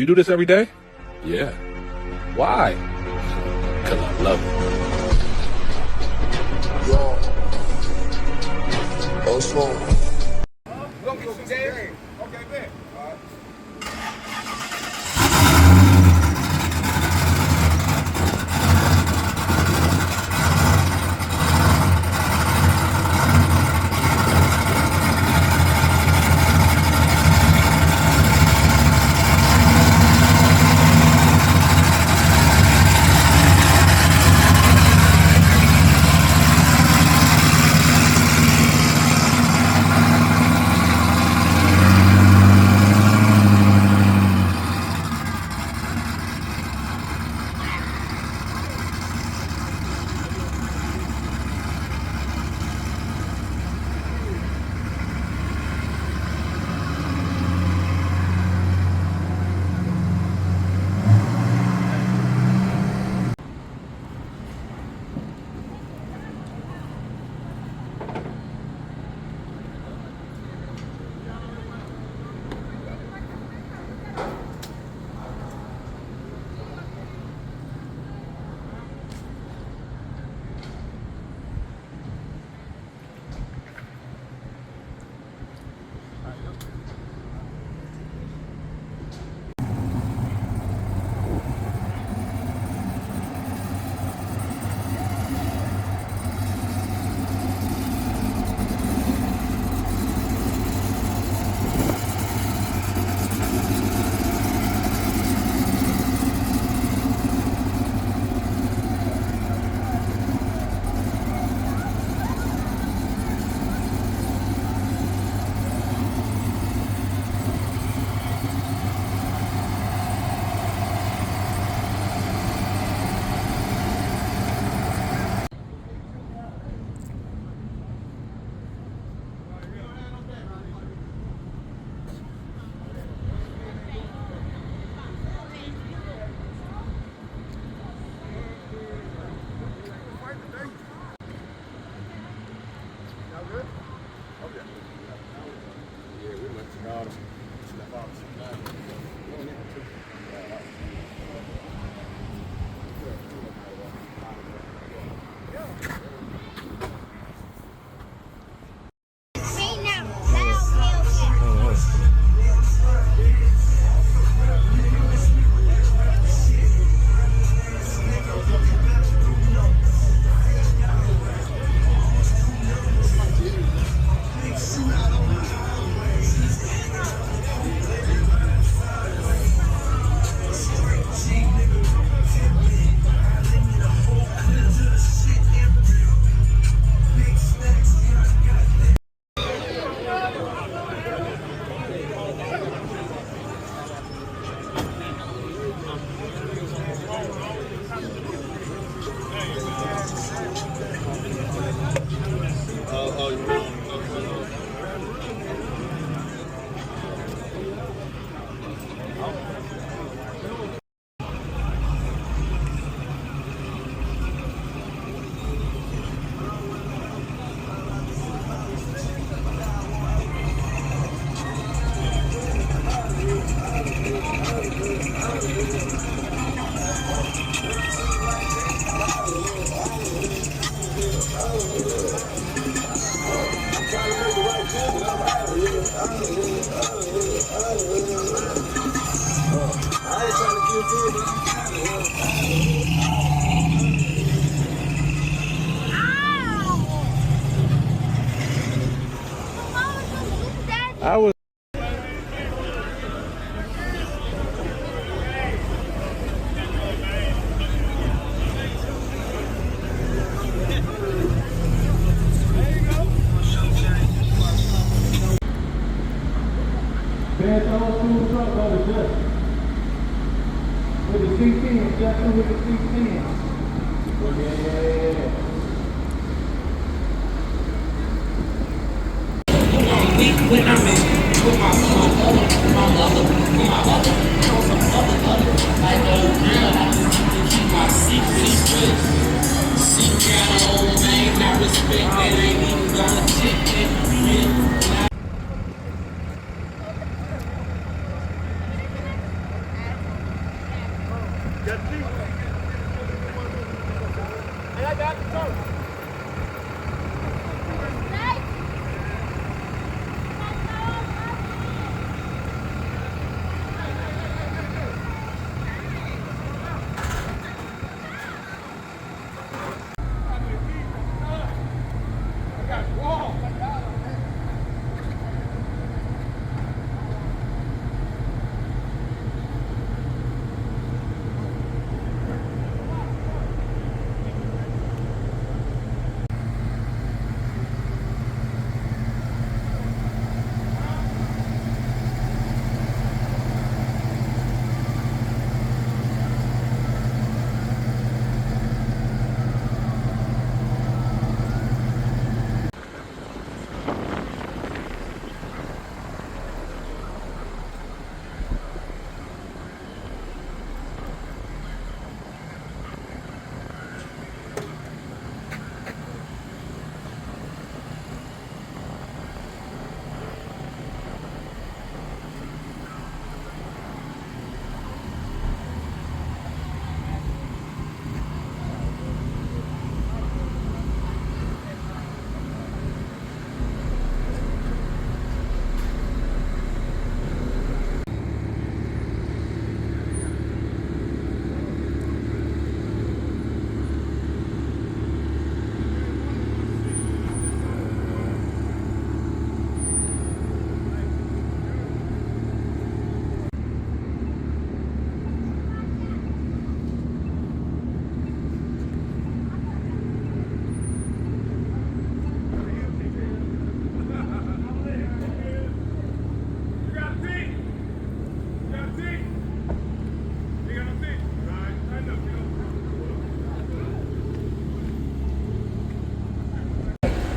You do this every day? Yeah. Why? Because I love it. Yo. Slow. We're gonna get some game. Okay, man. All right. I was. With the 16, Justin with the 16. Yeah. When I'm in with my mother, I know girl, I just need to keep my secret straight. She got her own man, I respect that, ain't even gonna check that.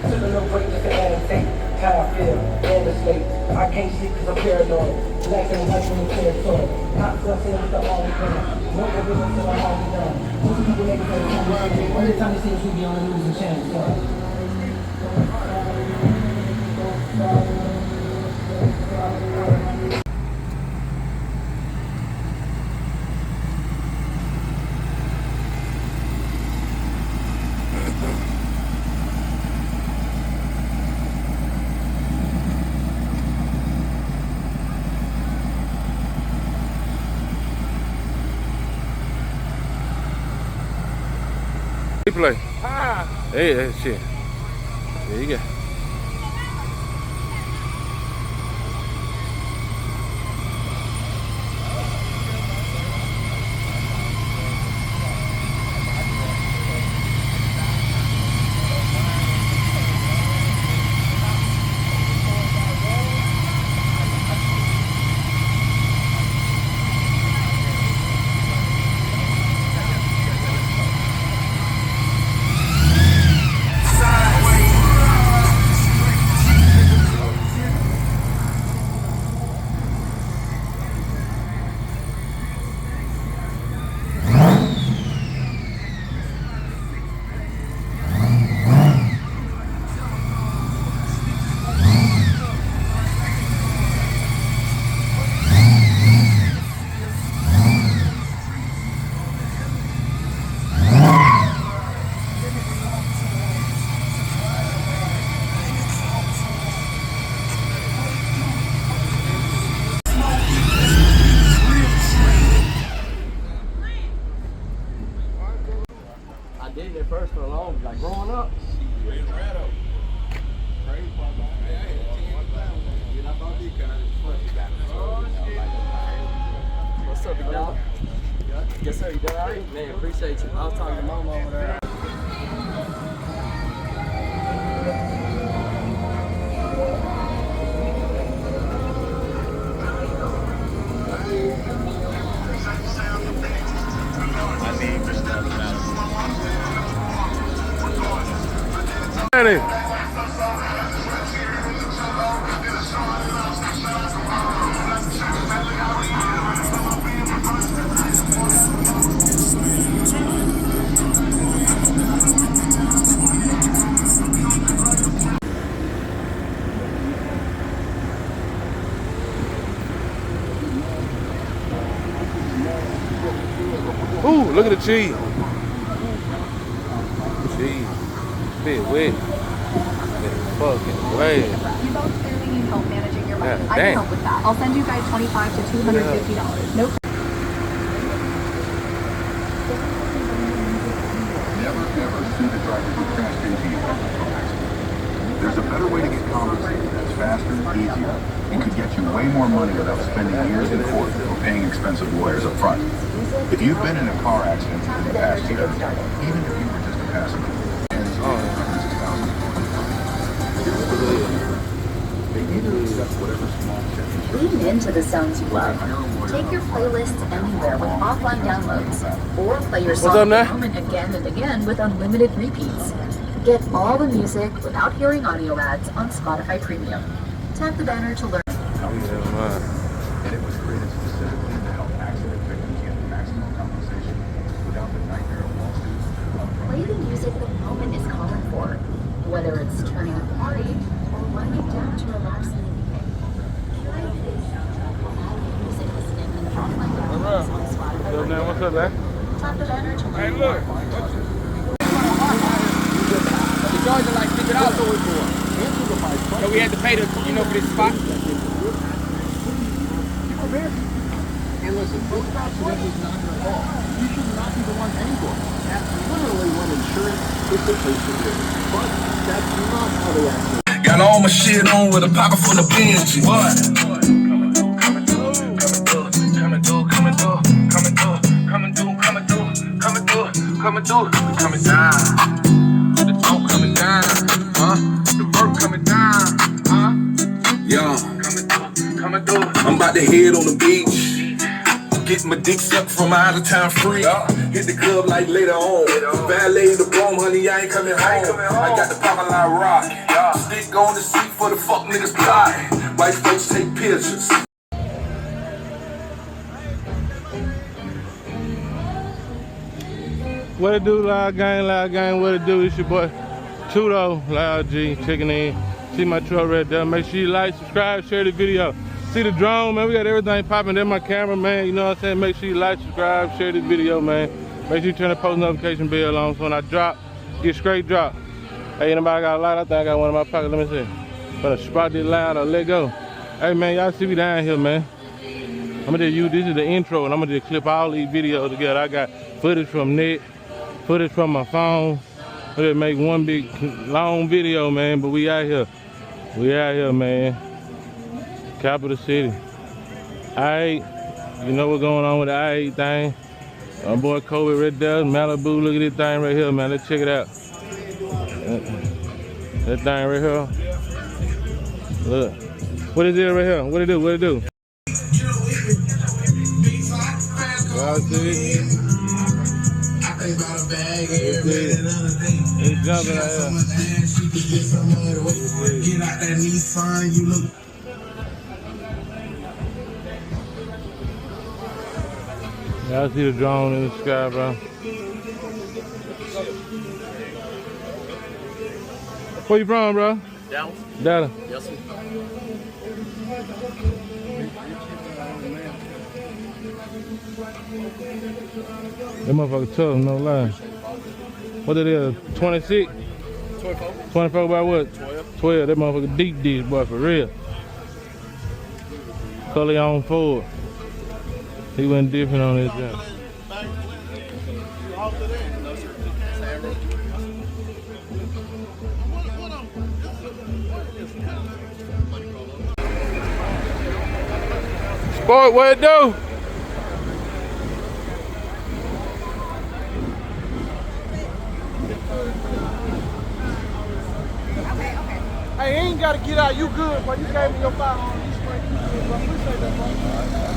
Took a little break just to annotate how I feel in the state. I can't sleep because I'm paranoid. Black and white from the territory. Not fussing with the all the time. No business until I'm all done. Most people make it for the time. Only time they see us, we be on the news and channels. Play. Hey, shit. There you go. Did it first for a long, like growing up. What's up, big dog? Yes, sir. You doing all right? Man, appreciate you. I was talking to Mama over there. Danny. Ooh, look at the cheese. Cheese. Bit wet. Fucking way. You both clearly need help managing your money. God, I can dang. help with that. I'll send you guys $25 to $250. No. Never ever sue the driver who crashed into you after a car accident. There's a better way to get compensated that's faster, easier, and could get you way more money without spending years in court or paying expensive lawyers up front. If you've been in a car accident in the past year, even if you were just a passenger, ends with hundreds of thousands of dollars. They either accept whatever small check insurance. Lean into the sounds you love. Take your playlists anywhere with offline downloads, or play your song up, Nat? moment again and again with unlimited repeats. Get all the music without hearing audio ads on Spotify Premium. Tap the banner to learn. And it was created specifically to help accident victims get maximum compensation without the nightmare of lawsuits. Play the music the moment is calling for, whether it's turning a party or winding down to relax in the evening. Try this. Music listening and offline downloads on Spotify What's up, man? What's up, man? Tap the banner to learn. Hey, look. The Georgia like stick it out. So we had to pay the, for this spot. And listen, those accidents is not your fault. You should not be the one paying for it. That's literally what insurance is supposed to do. But that's not how they actually. Got all my shit on with a pocket full of Benji. What? Coming through, we coming down. The dope coming down, huh? The work coming down, huh? Yeah, coming through. I'm about to head on the beach. Get my dick sucked from my out of town free. Hit the club like later on. Valet the broom, honey, I ain't coming home. I got the parking lot rock. Stick on the seat for the fuck niggas plot. White folks take pictures. What it do, Loud Gang, what it do? It's your boy Tudo, Loud G, checking in. See my truck right there. Make sure you like, subscribe, share the video. See the drone, man, we got everything popping. There's my camera, man, you know what I'm saying? Make sure you like, subscribe, share this video, man. Make sure you turn the post notification bell on so when I drop, get straight drop. Hey, anybody got a light? I think I got one in my pocket, let me see. Better spot this light or let go. Hey, man, y'all see me down here, man. I'm gonna just use, this is the intro, and I'm gonna just clip all these videos together. I got footage from net, footage from my phone. I'm gonna make one big, long video, man, but we out here. We out here, man. Capital City. I-8, you know what's going on with the I-8 thing. My boy Kobe right there, Malibu, look at this thing right here, man. Let's check it out. That thing right here. Look. What is it right here? What it do? What it do? Y'all see it? It's jumping right here. Get out that Nissan, you look. Y'all see the drone in the sky, bro. Where you from, bro? Dallas. Dallas. Yes, sir. That motherfucker tough, no lie. What it is, 26? 24. 24 by what? 12. 12, that motherfucker deep dish, boy, for real. Cully on Ford. He went different on this jump. Sport, what it do? Hey, you ain't gotta get out. You good, but you gave me your $500. I appreciate that, bro.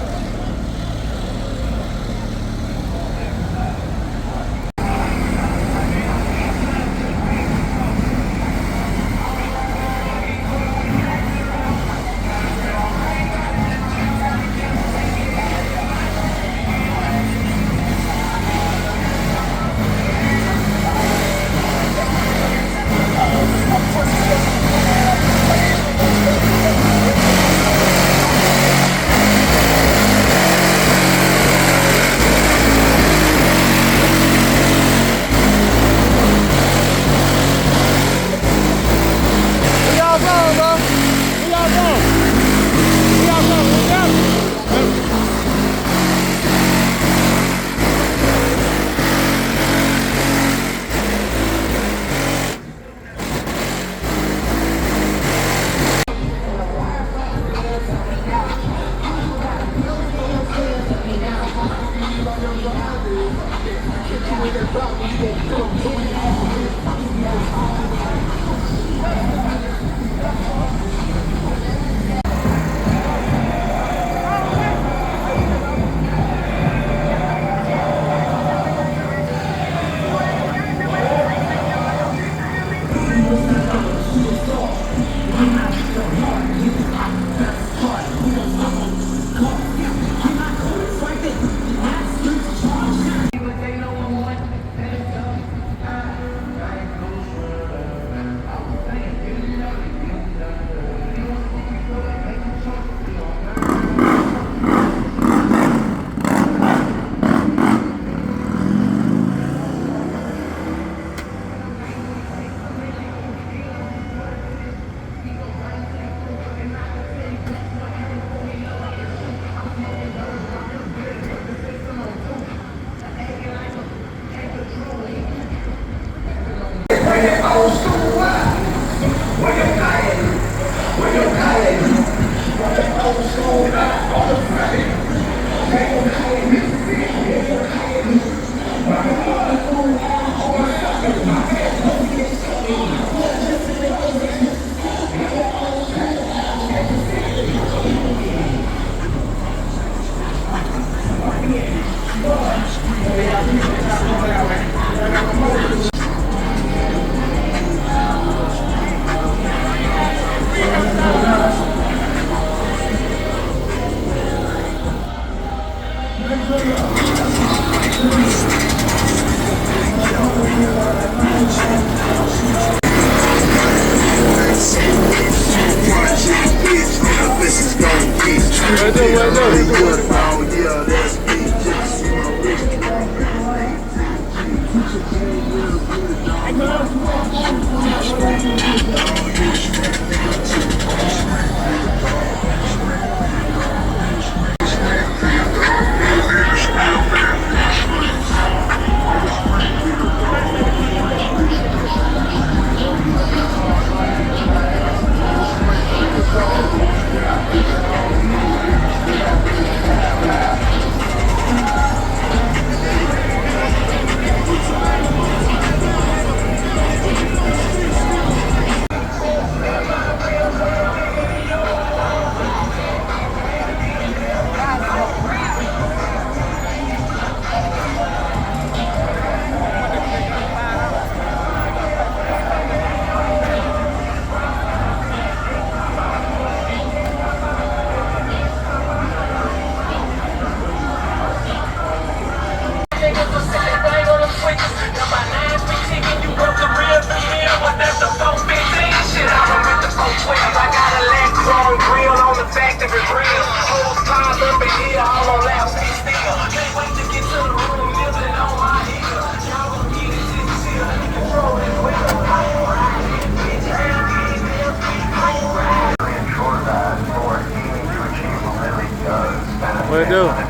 What it do?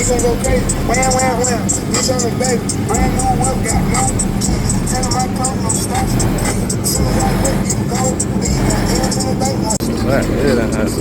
Bitch gon' go crazy. Wham, wham, wham. Bitch on the baby. Brand new whip, got no keys. Tell him I come, no stops. Soon as I whip, you go. Leave got hands in the bank. Right, yeah, that's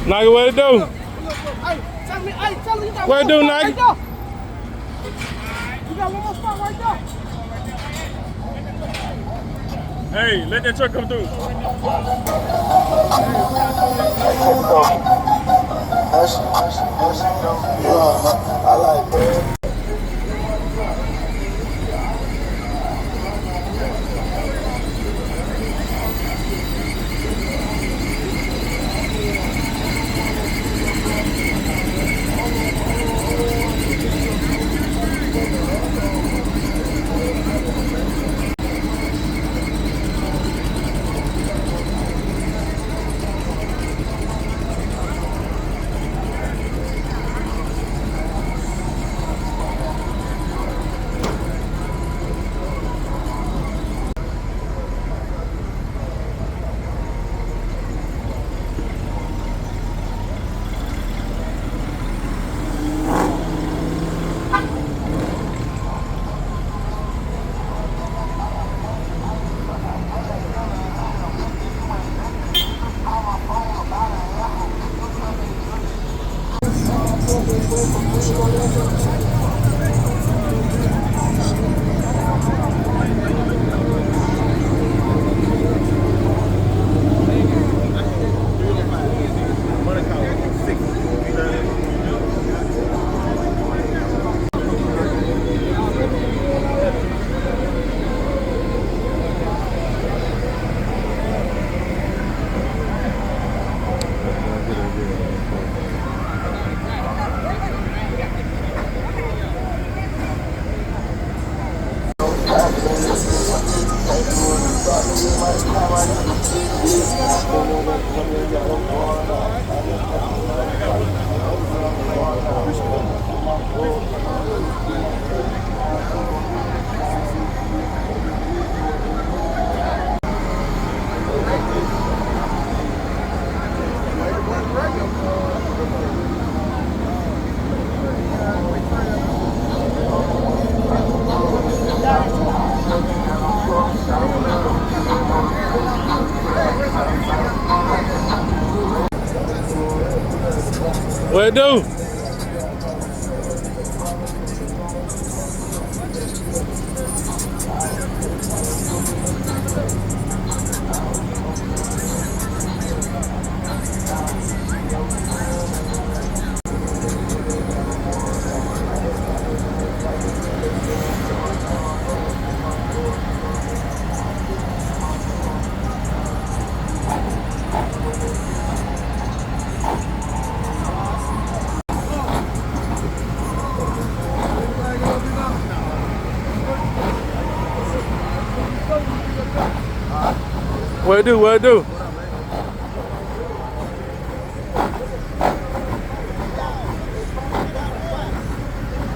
Nike, what it do? What it do, Nike? You got one more spot right there. Hey, let that truck come through. I like that. What it do? What it do? What it do?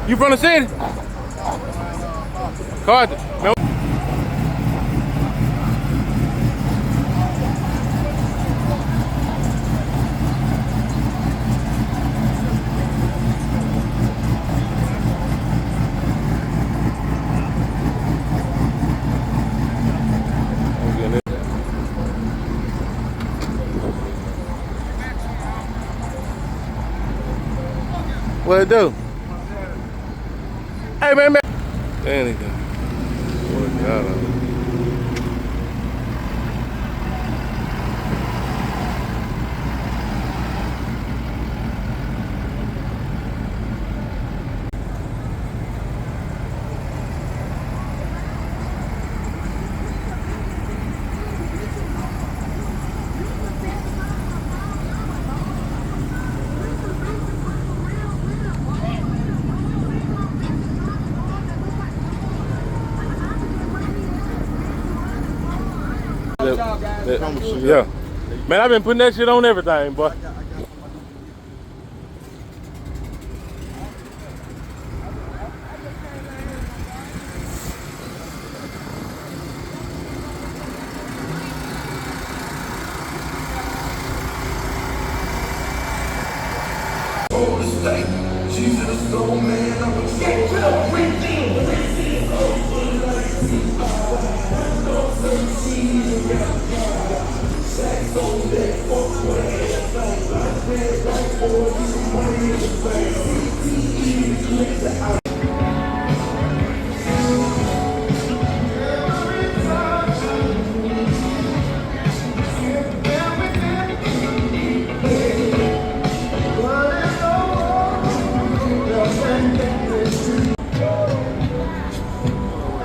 You from the city? Carter. Man. What it do? Hey, man. There you go. What God. Yeah. Man, I've been putting that shit on everything, boy.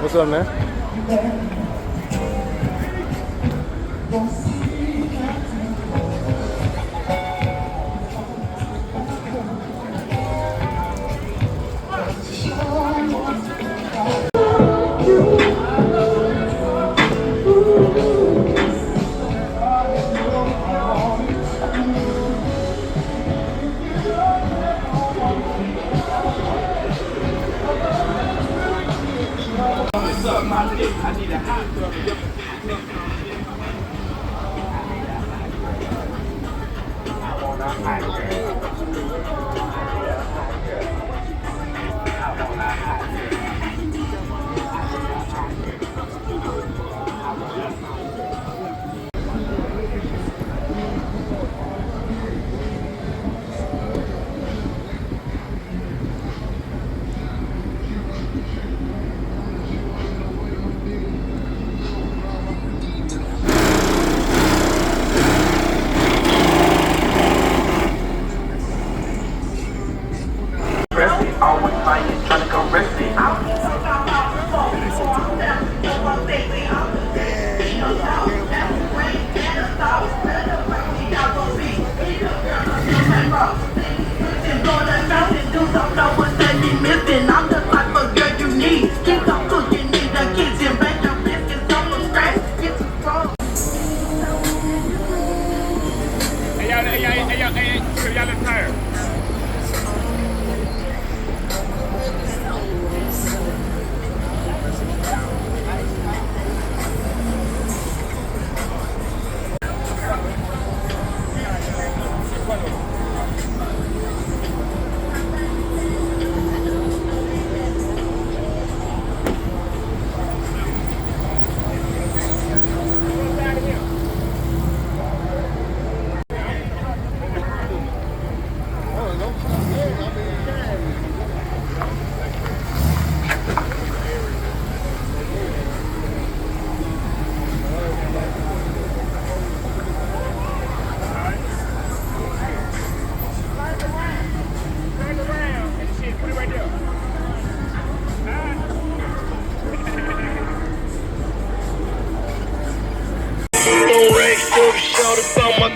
What's up, man?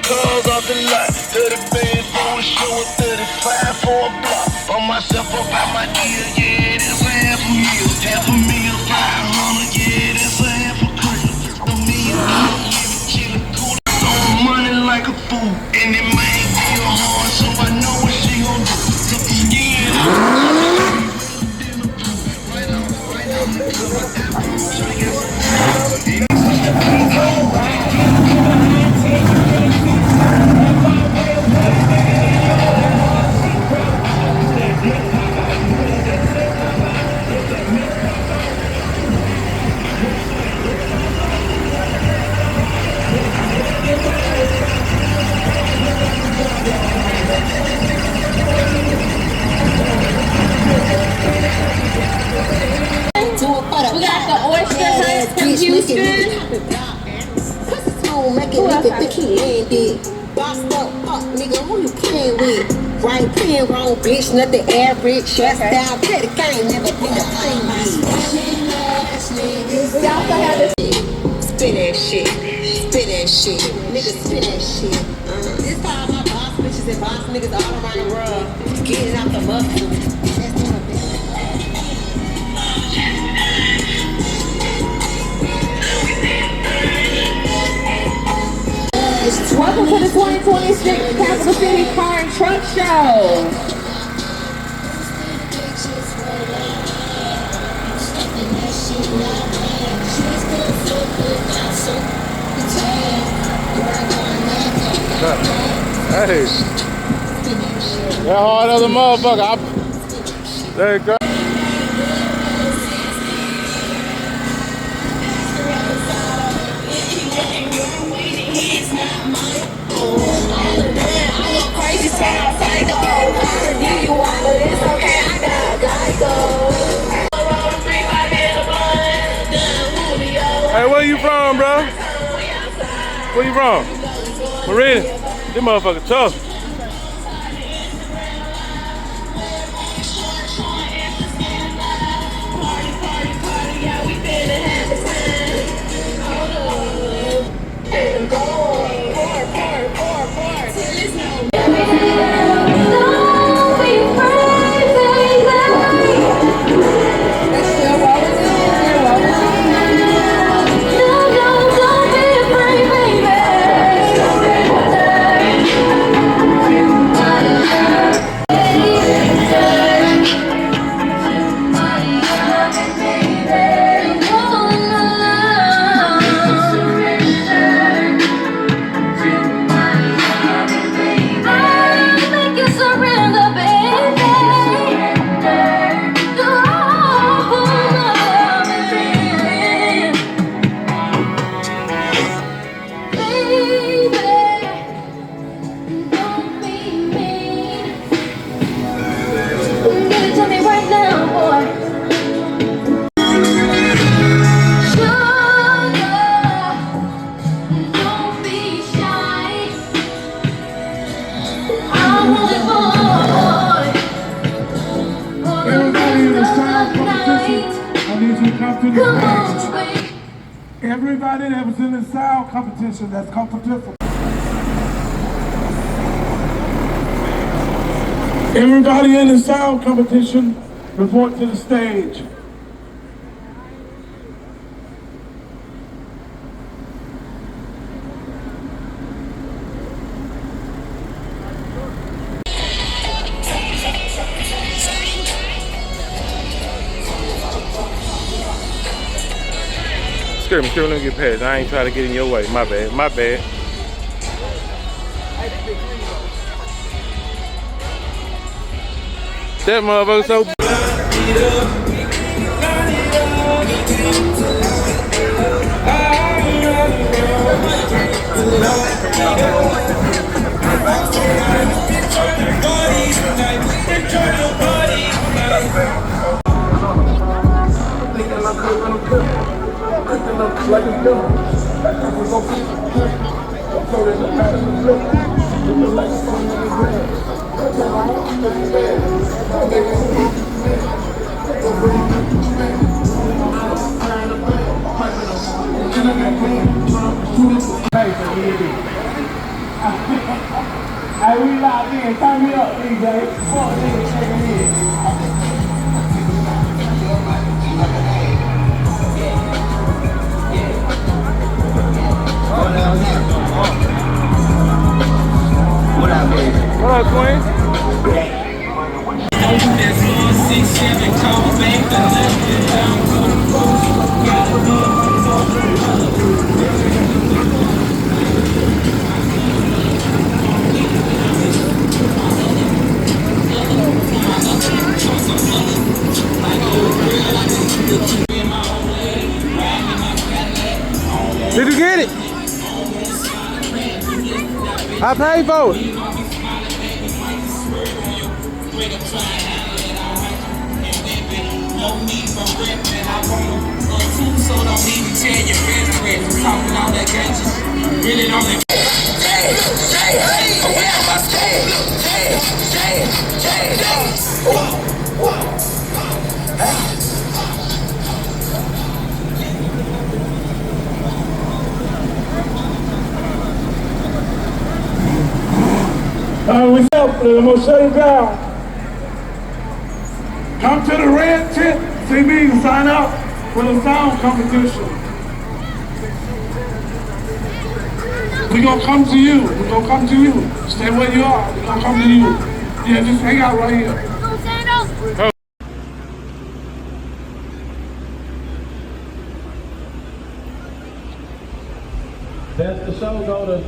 cars off the lot. 30 bands for a show and 35 for a block. On myself about my deal, yeah, that's a half a meal. Half a meal, 500, yeah, that's a half a crib. A million, chillin' cool. Throwing money like a fool. And it might be hard, so I know what she gon' do. So Make it look at the key landed. Bossed up, fuck nigga, who you playing with? Right, playing wrong, bitch, nothing average. Shut down, play the game, never been a thing. Spin that shit, spin that shit, nigga, spin that shit. This all my boss bitches and boss niggas all around the world. Getting out the muscle. Welcome to the 2026 Capital City Car and Truck Show. Hey, that hard as a motherfucker. There you go. Hey, where you from, bro? Where you from? Marina. This motherfucker tough. Everybody that was in the sound competition, that's competition. Everybody in the sound competition, report to the stage. Excuse me, let me get past. I ain't trying to get in your way. My bad, my bad. That motherfucker so. Like it's done. We're gonna keep so there's a pattern of flip. It looks like it's on the ground. Hey, we locked in. Turn me up, DJ. Fuck niggas checking in. What up, baby? What up, Queen? Did you get it? I paid for it. So don't even tell you head. Talking all that gangsters, really on that. Where am I staying? What's up? I'm gonna shut it down. Come to the red tent, see me and sign up for the sound competition. We're gonna come to you. We're gonna come to you. Stay where you are. We're gonna come to you. Yeah, just hang out right here. Best the show go to.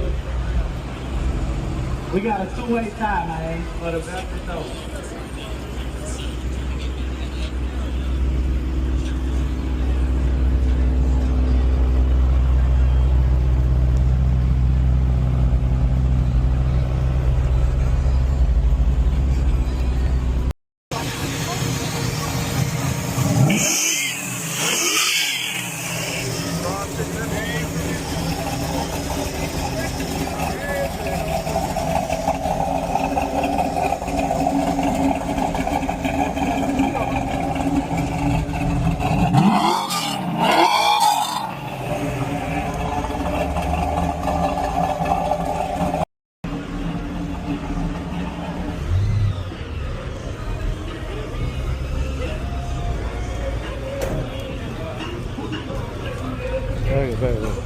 We got a two-way tie, man, for the best of show. Hey, baby.